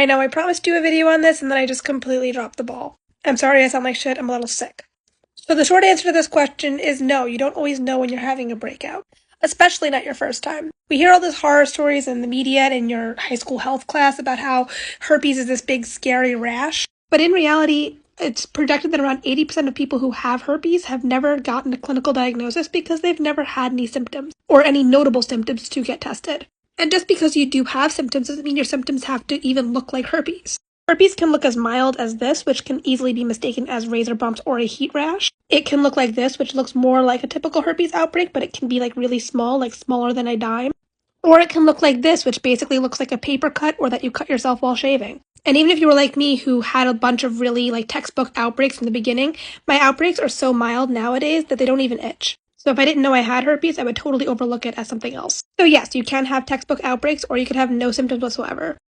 I know I promised you a video on this and then I just completely dropped the ball. I'm sorry I sound like shit, I'm a little sick. So the short answer to this question is no, you don't always know when you're having a breakout. Especially not your first time. We hear all these horror stories in the media and in your high school health class about how herpes is this big scary rash. But in reality, it's projected that around 80% of people who have herpes have never gotten a clinical diagnosis because they've never had any symptoms, or any notable symptoms to get tested. And just because you do have symptoms doesn't mean your symptoms have to even look like herpes. Herpes can look as mild as this, which can easily be mistaken as razor bumps or a heat rash. It can look like this, which looks more like a typical herpes outbreak, but it can be like really small, like smaller than a dime. Or it can look like this, which basically looks like a paper cut or that you cut yourself while shaving. And even if you were like me, who had a bunch of really like textbook outbreaks in the beginning, my outbreaks are so mild nowadays that they don't even itch. So if I didn't know I had herpes, I would totally overlook it as something else. So yes, you can have textbook outbreaks or you could have no symptoms whatsoever.